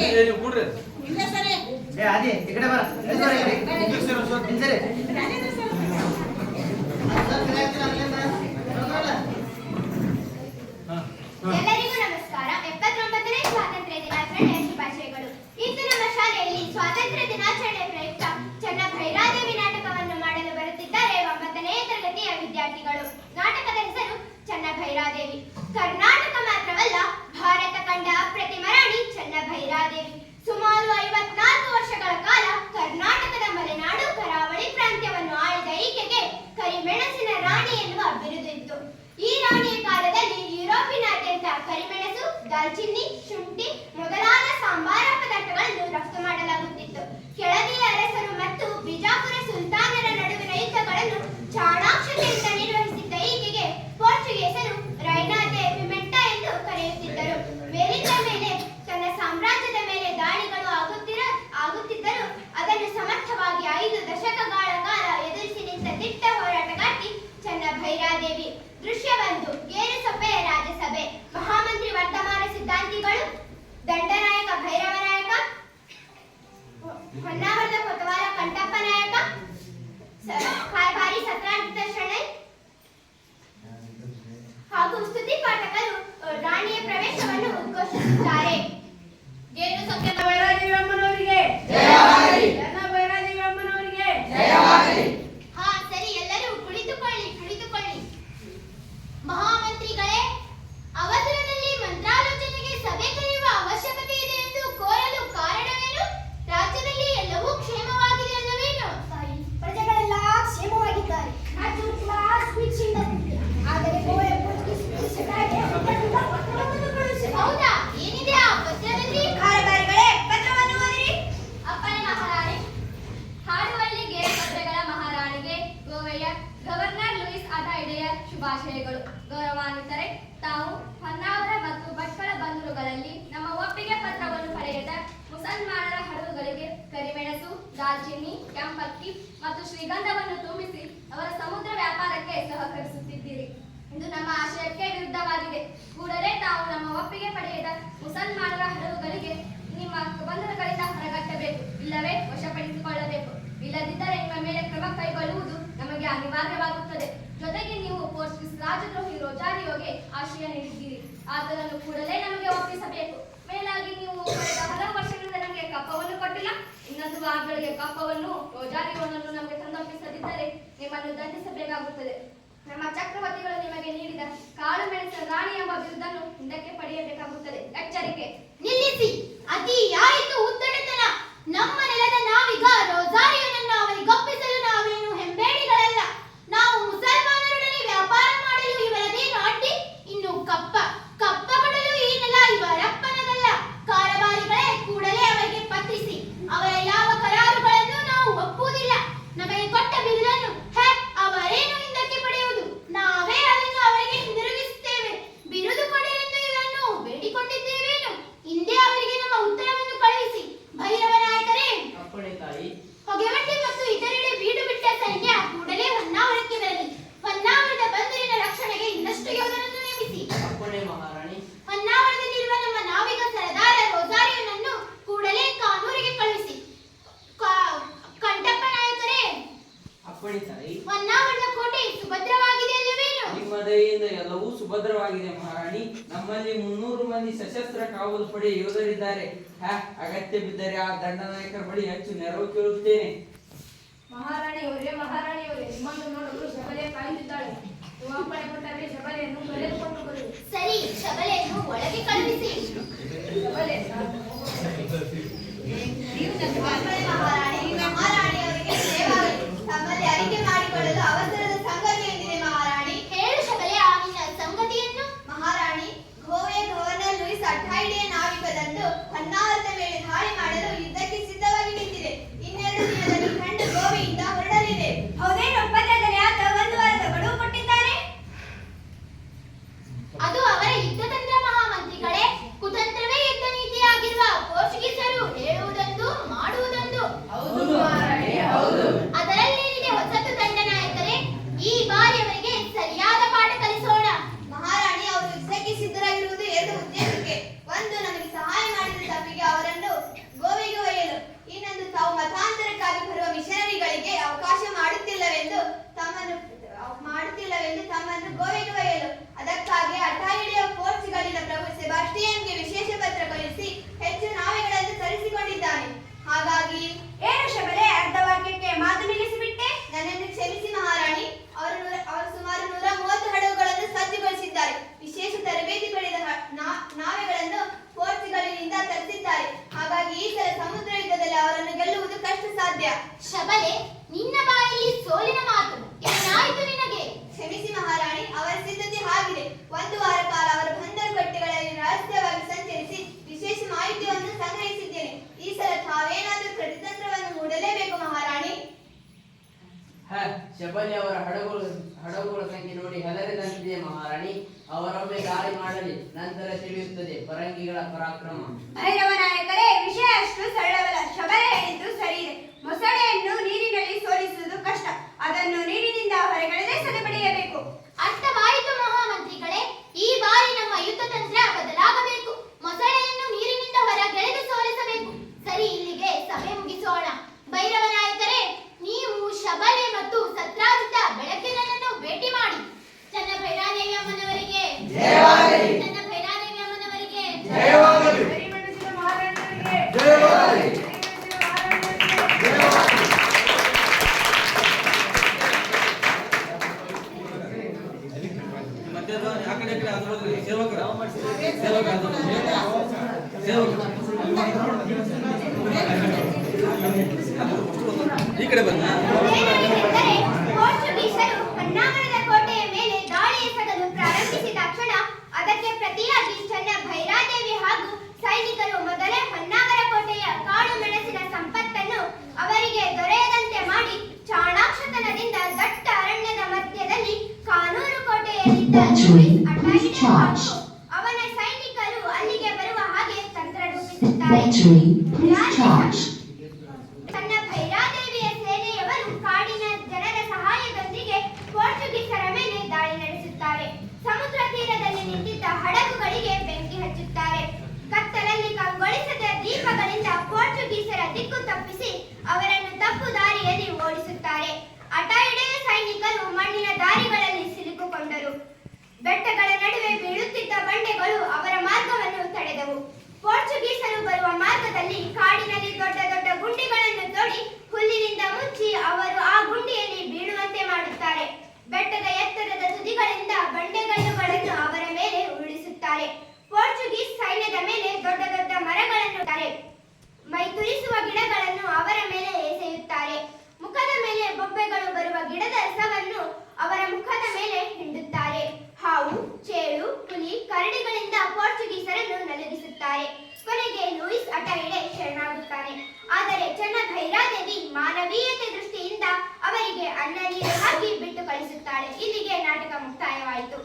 ಎಲ್ಲರಿಗೂ ನಮಸ್ಕಾರ. 79ನೇ ಸ್ವಾತಂತ್ರ್ಯ ದಿನಾಚರಣೆಯ ಶುಭಾಶಯಗಳು. ಇಂದು ನಮ್ಮ ಶಾಲೆಯಲ್ಲಿ ಸ್ವಾತಂತ್ರ್ಯ ದಿನಾಚರಣೆ ಪ್ರಯುಕ್ತ ಚನ್ನಭೈರಾದೇವಿ ನಾಟಕವನ್ನು ಮಾಡಲು ಬರುತ್ತಿದ್ದಾರೆ 9ನೇ ತರಗತಿಯ ವಿದ್ಯಾರ್ಥಿಗಳು. ನಾಟಕದ ಹೆಸರು ಚನ್ನಭೈರಾದೇವಿ. ಕರ್ನಾಟಕ ಮಾತ್ರವಲ್ಲ, ಭಾರತ ಕಂಡ ಅಪ್ರತಿಮ ರಾಣಿ ಚನ್ನಭೈರಾದೇವಿ ಸುಮಾರು 54 ವರ್ಷಗಳ ಕಾಲ ಕರ್ನಾಟಕದ ಮಲೆನಾಡು ಕರಾವಳಿ ಪ್ರಾಂತ್ಯವನ್ನು ಆಳಿದ ಈಕೆಗೆ ಕರಿಮೆಣಸಿನ ರಾಣಿ ಎನ್ನುವ ಬಿರುದು ಇತ್ತು. ಈ ರಾಣಿಯ ಕಾಲದಲ್ಲಿ ಯುರೋಪಿನಾದ್ಯಂತ ಕರಿಮೆಣಸು, ದಾಲ್ಚಿನ್ನಿ, ಶುಂಠಿ ಮೊದಲಾದ ಸಾಂಬಾರ ಪದಾರ್ಥಗಳನ್ನು ರಫ್ತು ಮಾಡಲಾಗುತ್ತಿತ್ತು. ಕೆಳದಿಯ ಅರಸರು ಮತ್ತು ಬಿಜಾಪುರ ಸುಲ್ತಾನರ ನಡುವಿನ ಯುದ್ಧಗಳನ್ನು ಚಾಣಾಕ್ಷತೆಯಿಂದ ನಿರ್ವಹಿಸಿದ್ದ ಈಕೆಗೆ ಪೋರ್ಚುಗೀಸರು ರೈನಾ ದೆ ಪಿಮೆಂಟಾ ಎಂದು ಕರೆಯುತ್ತಿದ್ದರು. ಮೇಲಿಂದ ಮೇಲೆ ತನ್ನ ಸಾಮ್ರಾಜ್ಯದ ಮೇಲೆ ದಾಳಿಗಳು ಆಗುತ್ತಿದ್ದರೂ ಅದನ್ನು ಸಮರ್ಥವಾಗಿ 5 ದಶಕಗಳ ಕಾಲ ಎದುರಿಸಿ ನಿಂತ ದಿಟ್ಟ ಹೋರಾಟಗಾರ್ತಿ ಚನ್ನಭೈರಾದೇವಿ. ದೃಶ್ಯ 1. ಗೇರುಸೊಪ್ಪೆಯ ರಾಜಸಭೆ. ಮಹಾಮಂತ್ರಿ ವರ್ತಮಾನ ಸಿದ್ಧಾಂತಿಗಳು, ದಂಡನಾಯಕ ಭೈರವ ನಾಯಕ, ಹೊನ್ನಾವರದ ಕೊತವಾಲ ಕಂಠಪ್ಪ ನಾಯಕ, ಕಾರ್ಭಾರಿ ಸತ್ರಾಜಿತ ಶೆಣೈ ಹಾಗೂ ಸ್ತುತಿ ಪಾಠಕರು ರಾಣಿಯ ಪ್ರವೇಶವನ್ನು ಉದ್ಘೋಷಿಸುತ್ತಾರೆ. ಗೇರುಸೊಪ್ಪೆ ಭೈರಾದೇವಿ ಅಮ್ಮನವರಿಗೆ ಜಯವಾಗಲಿ. ಚನ್ನಭೈರಾದೇವಿ ಅಮ್ಮನವರಿಗೆ ಜಯವಾಗಲಿ. ಹಾ ಸರಿ, ಎಲ್ಲರೂ ಕುಳಿತುಕೊಳ್ಳಿ. ಮಹಾಮಂತ್ರಿಗಳೇ, ಅವಸರದಲ್ಲಿ ಮಂತ್ರಾಲೋಚನೆಗೆ ಸಭೆ ಕರೆಯುವ ಅವಶ್ಯಕತೆ ಇದೆ ಎಂದು ಕೋರಲು ಕಾರಣವೇನು? ರಾಜ್ಯದಲ್ಲಿ ಎಲ್ಲವೂ ಕ್ಷೇಮವಾಗಿದೆ ಅಲ್ಲವೇನು? ಪ್ರಜೆಗಳೆಲ್ಲ ಕ್ಷೇಮವಾಗಿದ್ದಾರೆ. ಆದರೆ ಹೌದಾ? ಏನಿದೆ ಆ ಪತ್ರದಲ್ಲಿ? ಕಾರ್ಯಕಾರಿಗಳೇ, ಪತ್ರವನ್ನು ಓದಿರಿ. ಅಪ್ಪಣೆ ಮಹಾರಾಣಿ. ಹಾಡುವಳ್ಳಿ ಗೇರು ಪತ್ರಗಳ ಮಹಾರಾಣಿಗೆ ಗೋವೆಯ ಗವರ್ನರ್ ಲೂಯಿಸ್ ಅಡೈಡೆಯ ಶುಭಾಶಯಗಳು. ಗೌರವಾನ್ವಿತರೆ, ತಾವು ಹೊನ್ನಾವರ ಮತ್ತು ಭಟ್ಕಳ ಬಂದರುಗಳಲ್ಲಿ ನಮ್ಮ ಒಪ್ಪಿಗೆ ಪತ್ರವನ್ನು ಪಡೆಯದ ಮುಸಲ್ಮಾನರ ಹಡಗುಗಳಿಗೆ ಕರಿಮೆಣಸು, ದಾಲ್ಚಿನ್ನಿ, ಕೆಂಪಕ್ಕಿ ಮತ್ತು ಶ್ರೀಗಂಧವನ್ನು ತುಂಬಿಸಿ ಅವರ ಸಮುದ್ರ ವ್ಯಾಪಾರಕ್ಕೆ ಸಹಕರಿಸುತ್ತಿದ್ದೀರಿ. ಇದು ನಮ್ಮ ಆಶಯಕ್ಕೆ ವಿರುದ್ಧವಾಗಿದೆ. ಕೂಡಲೇ ತಾವು ನಮ್ಮ ಒಪ್ಪಿಗೆ ಪಡೆಯದ ಮುಸಲ್ಮಾನರ ಹಡಗುಗಳಿಗೆ ನಿಮ್ಮ ಬಂದರುಗಳಿಂದ ಹೊರಗಟ್ಟಬೇಕು, ಇಲ್ಲವೇ ವಶಪಡಿಸಿಕೊಳ್ಳಬೇಕು. ಇಲ್ಲದಿದ್ದರೆ ನಿಮ್ಮ ಮೇಲೆ ಕ್ರಮ ಕೈಗೊಳ್ಳುವುದು ನಮಗೆ ಅನಿವಾರ್ಯವಾಗುತ್ತದೆ. ಜೊತೆಗೆ ನೀವು ಪೋರ್ಚುಗೀಸ್ ರಾಜದ್ರೋಹಿ ರೊಜಾರಿಯೋಗೆ ಆಶ್ರಯ ನೀಡಿದ್ದೀರಿ. ಆತನನ್ನು ಕೂಡಲೇ ನಮಗೆ ಒಪ್ಪಿಸಬೇಕು. ಮೇಲಾಗಿ ನೀವು ಕಳೆದ ಹಲವು ವರ್ಷಗಳಿಂದ ನಮಗೆ ಕಪ್ಪವನ್ನು ಕೊಟ್ಟಿಲ್ಲ. ಇನ್ನೊಂದು ವಾರಗಳಿಗೆ ಕಪ್ಪವನ್ನು ರೊಜಾರಿಯೋನನ್ನು ನಮಗೆ ತಂದೊಪ್ಪಿಸದಿದ್ದರೆ ನಿಮ್ಮನ್ನು ದಂಡಿಸಬೇಕಾಗುತ್ತದೆ. ನಮ್ಮ ಚಕ್ರವರ್ತಿಗಳು ನಿಮಗೆ ನೀಡಿದ ಕಾಳು ಮೆಣಸಿನ ರಾಣಿ ಎಂಬ ಬಿರುದನ್ನು ಹಿಂದಕ್ಕೆ ಪಡೆಯಬೇಕಾಗುತ್ತದೆ. ಎಚ್ಚರಿಕೆ. ನಿಲ್ಲಿಸಿ. ಅತಿಯಾಯಿತು ಉದ್ದಟತನ. ನಮ್ಮ ನೆಲದ ನಾವೀಗ ರೊಜಾರಿಯೋನನ್ನು ಅವರಿಗೊಪ್ಪಿಸಲು ನಾವೇನು ಹೆಂಬೇಡಿಗಳಲ್ಲ. ನಾವು ಮುಸಲ್ಮಾನರೊಡನೆ ವ್ಯಾಪಾರ ಮಾಡಲು ಇವರದೇನು ಅಡ್ಡಿ? ಇನ್ನು ಕಪ್ಪ ಕೊಡಲು ಈ ನೆಲ ಇವರಪ್ಪನದಲ್ಲ. ಕಾರಬಾರಿಗಳೇ, ಕೂಡಲೇ ಅವರಿಗೆ ಪತ್ರಿಸಿ. ಅವರ ಯಾವ ಕರಾರುಗಳನ್ನು ನಾವು ಒಪ್ಪುವುದಿಲ್ಲ. ನಮಗೆ ಕೊಟ್ಟ ಬಿರುದನ್ನು ಅವರೇನು ಹಿಂದಕ್ಕೆ ಪಡೆಯುವುದು? ನಾವೇ ಅದನ್ನು ಅವರಿಗೆ ಹಿಂದಿರುಗಿಸುತ್ತೇವೆ. ಬಿರುದು ಕೊಡಲೆಂದು ಇವರನ್ನು ಬೇಡಿಕೊಂಡಿದ್ದೇವೇನು? ಹಿಂದೆ ಅವರಿಗೆ ನಮ್ಮ ಉತ್ತರವನ್ನು ಕಳುಹಿಸಿ. ಭೈರವ ನಾಯಕರೇ, ಹೊಗೆವಟ್ಟಿ ಮತ್ತು ಇತರೆಡೆ ಬೀಡು ಬಿಟ್ಟ ಸೈನ್ಯ ಕೂಡಲೇ ಹೊನ್ನಾವರಕ್ಕೆ ಬರಲಿ. ಹೊನ್ನಾವರದ ಬಂದರಿನ ರಕ್ಷಣೆಗೆ ಇನ್ನಷ್ಟು ಯೋಧರನ್ನು ನೇಮಿಸಿ. ಹೊನ್ನಾವರದಲ್ಲಿರುವ ನಮ್ಮ ನಾವಿಕ ಸರದಾರ ರೊಜಾರಿಯೋನನ್ನು ಕೂಡಲೇ ಕಾನೂರಿಗೆ ಕಳುಹಿಸಿ. ಕಂಠಪ್ಪ ನಾಯಕರೇ, ಹೊನ್ನಾವರದ ಕೋಟೆ ಸುಭದ್ರವಾಗಿದೆ ಅಲ್ಲವೇನು? ನಿಮ್ಮ ದಯೆಯಿಂದ ಎಲ್ಲವೂ ಸುಭದ್ರವಾಗಿದೆ ಮಹಾರಾಣಿ. ನಮ್ಮಲ್ಲಿ 300 ಮಂದಿ ಸಶಸ್ತ್ರ ಕಾವಲು ಪಡೆ ಯೋಧರಿದ್ದಾರೆ. ಅಗತ್ಯ ಬಿದ್ದರೆ ಆ ದಂಡನಾಯಕರ ಬಳಿ ಹೆಚ್ಚು ನೆರವು ಕೇಳುತ್ತೇನೆ. ಮಹಾರಾಣಿಯವರೇ, ನಿಮ್ಮನ್ನು ನೋಡಲು ಶಬಲೆ ಕಾಯುತ್ತಿದ್ದಾಳೆ. ನೀವು ಅಪ್ಪಣೆ ಕೊಟ್ಟರೆ ಶಬಲೆಯನ್ನು ಕರೆದುಕೊಂಡು ಬರುವುದು. ಸರಿ, ಶಬಲೆಯನ್ನು ಒಳಗೆ ಕಳುಹಿಸಿ. ಶಬಲೆ ಮಹಾರಾಣಿಯವರಿಗೆ ಜಯವಾಗಲಿ. ತಮ್ಮಲ್ಲಿ ಅರಿಕೆ ಮಾಡಿಕೊಳ್ಳಲು ಅವಸರದ ಸಂಗತಿ ಏನಿದೆ ಮಹಾರಾಣಿ? ಹೇಳು ಶಬಲೆ, ಆ ನಿನ್ನ ಸಂಗತಿಯನ್ನು. ಮಹಾರಾಣಿ, ಗೋವೆಯ ಗವರ್ನರ್ ಲೂಯಿಸ್ ಅಡೈಡೆಯ ನಾವಿಕದಂದು ಹೊನ್ನಾವರದ ಮೇಲೆ ದಾಳಿ ಮಾಡಲು ಯುದ್ಧಕ್ಕೆ ಸಿದ್ಧವಾಗಿ ನಿಂತಿದೆ. 2 ದಿನದಲ್ಲಿ ಖಂಡ ಗೋವೆಯಿಂದ ಹೊರಡಲಿದೆ. ಹೌದೇನು? ಪತ್ರದಲ್ಲಿ ಆತ 1 ವಾರದ ಗಡುವು ಕೊಟ್ಟಿದ್ದ. ಶಬರಿ ಅವರ ಹಡಗುಗಳ ಸಂಖ್ಯೆ ನೋಡಿ ಹೆದರಿದಂತಿದೆ ಮಹಾರಾಣಿ. ಅವರೊಮ್ಮೆ ದಾಳಿ ಮಾಡಲಿ, ನಂತರ ತಿಳಿಯುತ್ತದೆ ಪರಂಗಿಗಳ ಪರಾಕ್ರಮ. ಭೈರವ ನಾಯಕರೇ, ವಿಷಯ ಅಷ್ಟು ಸರಳವಲ್ಲ. ಶಬರಿ ಹೇಳಿದ್ದು ಸರಿ ಇದೆ. ಮೊಸಳೆಯನ್ನು ನೀರಿನಲ್ಲಿ ಸೋಲಿಸುವುದು ಕಷ್ಟ. ಅದನ್ನು ನೀರಿನಿಂದ ಹೊರಗೆಳೆದೇ ಸದೆಬಡಿಯಬೇಕು. ಅರ್ಥವಾಯಿತು ಮಹಾಮಂತ್ರಿಗಳೇ. ಈ ಬಾರಿ ನಮ್ಮ ಯುದ್ಧ ತಂತ್ರ ಬದಲಾಗಬೇಕು. ಮೊಸಳೆಯನ್ನು ನೀರಿನಿಂದ ಹೊರಗೆಳೆದು ಸೋಲಿಸಬೇಕು. ಸರಿ, ಇಲ್ಲಿಗೆ ಸಭೆ ಮುಗಿಸೋಣ. ಭೈರವ ನಾಯಕರೇ, ನೀವು ಶಬಲೆ ಮತ್ತು ಸತ್ರಾಜಿತ ಬೆಳಕಿನನ್ನು ಭೇಟಿ ಮಾಡಿ. ಚನ್ನ ಭೈರಾದೇವಿ ಅಮ್ಮನವರಿಗೆ, ಚನ್ನ ಭೈರಾದೇವಿ ಅಮ್ಮನವರಿಗೆ, ಕರಿಮೆಣಸಿನ ಮಹಾರಾಣಿಯವರಿಗೆ, ಈ ಕಡೆ ಬನ್ನಿ. ಅದೇನೆಂದರೆ, ಪೋರ್ಚುಗೀಸರು ಹೊನ್ನಾವರದ ಕೋಟೆಯ ಮೇಲೆ ದಾಳಿ ಎಸಗಲು ಪ್ರಾರಂಭಿಸಿದ ಕ್ಷಣ ಅದಕ್ಕೆ ಪ್ರತಿಯಾಗಿ ಚನ್ನ ಭೈರಾದೇವಿ ಹಾಗೂ ಸೈನಿಕರು ಮೊದಲೇ ಹೊನ್ನಾವರ ಕೋಟೆಯ ಕಾಳು ಮೆಣಸಿನ ಸಂಪತ್ತನ್ನು ಅವರಿಗೆ ದೊರೆಯದಂತೆ ಮಾಡಿ ಚಾಣಾಕ್ಷತನದಿಂದ ದಟ್ಟ ಅರಣ್ಯದ ಮಧ್ಯದಲ್ಲಿ ಕಾನೂರು ಕೋಟೆಯಲ್ಲಿದ್ದ ಲೂಯಿಸ್ ಅಟ್ಟಾಯಿಯನ್ನು ಹಾಗೂ ಅವನ ಸೈನಿಕರು ಅಲ್ಲಿಗೆ ಬರುವ ಹಾಗೆ ತಂತ್ರ ರೂಪಿಸುತ್ತಾರೆ. ತನ್ನ ಭೈರಾದೇವಿಯ ಸೇನೆಯವರು ಕಾಡಿನ ಜನರ ಸಹಾಯದೊಂದಿಗೆ ಪೋರ್ಚುಗೀಸರ ಮೇಲೆ ದಾಳಿ ನಡೆಸುತ್ತಾರೆ. ಸಮುದ್ರ ತೀರದಲ್ಲಿ ನಿಂತಿದ್ದ ಹಡಗುಗಳಿಗೆ ಬೆಂಕಿ ಹಚ್ಚುತ್ತಾರೆ. ಕತ್ತಲಲ್ಲಿ ಕಂಗೊಳಿಸದ ದೀಪಗಳಿಂದ ಪೋರ್ಚುಗೀಸರ ದಿಕ್ಕು ತಪ್ಪಿಸಿ ಅವರನ್ನು ತಪ್ಪು ದಾರಿಯಲ್ಲಿ ಓಡಿಸುತ್ತಾರೆ. ಅಟಾಯಿಡೆಯ ಸೈನಿಕರು ಮಣ್ಣಿನ ದಾರಿಗಳಲ್ಲಿ ಸಿಲುಕಿಕೊಂಡರು. ಬೆಟ್ಟಗಳ ನಡುವೆ ಬೀಳುತ್ತಿದ್ದ ಬಂಡೆಗಳು ಅವರ ಮಾರ್ಗವನ್ನು ತಡೆದವು. ಪೋರ್ಚುಗೀಸರು ಬರುವ ಮಾರ್ಗದಲ್ಲಿ ಕಾಡಿನಲ್ಲಿ ದೊಡ್ಡ ದೊಡ್ಡ ಗುಂಡಿಗಳನ್ನು ತೋಡಿ ಹುಲ್ಲಿನಿಂದ ಮುಚ್ಚಿ ಅವರು ಆ ಗುಂಡಿಯಲ್ಲಿ ಬೀಳುವಂತೆ ಮಾಡುತ್ತಾರೆ. ಬೆಟ್ಟದ ಎತ್ತರದ ತುದಿಗಳಿಂದ ಬಂಡೆಗಲ್ಲುಗಳನ್ನು ಅವರ ಮೇಲೆ ಉರುಳಿಸುತ್ತಾರೆ. ಪೋರ್ಚುಗೀಸ್ ಸೈನ್ಯದ ಮೇಲೆ ದೊಡ್ಡ ದೊಡ್ಡ ಮರಗಳನ್ನು ಮೈತುರಿಸುವ ಗಿಡಗಳನ್ನು ಅವರ ಮೇಲೆ ಎಸೆಯುತ್ತಾರೆ. ಮುಖದ ಮೇಲೆ ಬೊಬ್ಬೆಗಳು ಬರುವ ಗಿಡದ ರಸವನ್ನು ಅವರ ಮುಖದ ಮೇಲೆ ಹಿಂಡುತ್ತಾರೆ. ಹಾವು, ಚೇಳು, ಹುಲಿ, ಕರಡಿಗಳಿಂದ ಪೋರ್ಚುಗೀಸರನ್ನು ನಲುಗಿಸುತ್ತಾರೆ. ಕೊನೆಗೆ ಲೂಯಿಸ್ ಅಟಾಯಿಡೆ ಶರಣಾಗುತ್ತಾನೆ. ಆದರೆ ಚನ್ನ ಭೈರಾದೇವಿ ಮಾನವೀಯತೆ ದೃಷ್ಟಿಯಿಂದ ಅವರಿಗೆ ಅನ್ನ ನೀರು ಹಾಕಿ ಬಿಟ್ಟು ಕಳಿಸುತ್ತಾಳೆ. ಇಲ್ಲಿಗೆ ನಾಟಕ ಮುಕ್ತಾಯವಾಯಿತು.